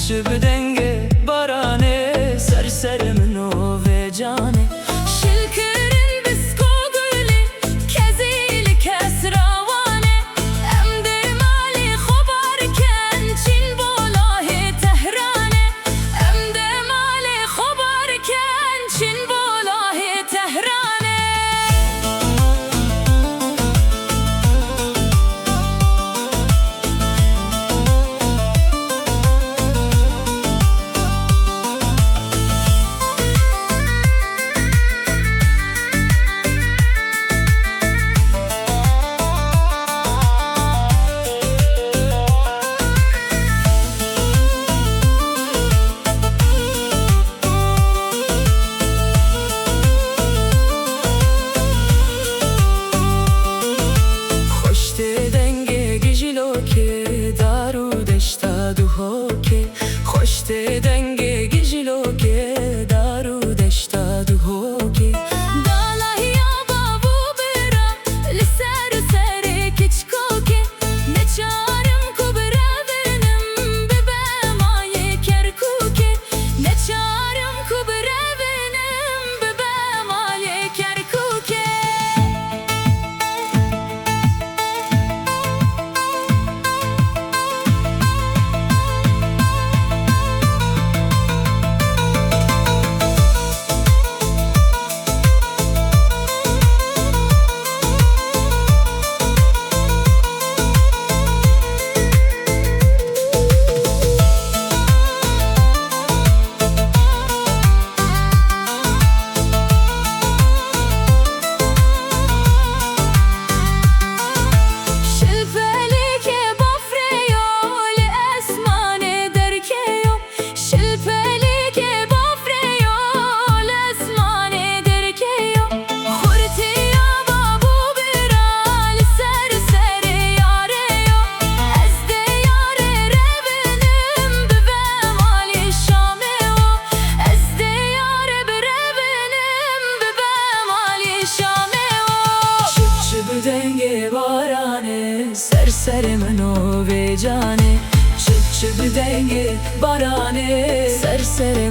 çıt denge barane serseri من و جانه شلکرین بسکوگلی کزیل کس روانه ام دمالی خبر کن چین بالاه تهرانه ام دمالی خبر کن چین بالاه تهرانه خوشته دنگه گیجلو که دارو دشتا دو هوکی دالای بابو برا لسر سر کچکوکی نچارم کبره بنم ببمای کرکوکی نچارم کبره بنم ببمای کرکوکی denge barane serseri من و جانه çıt denge barane serseri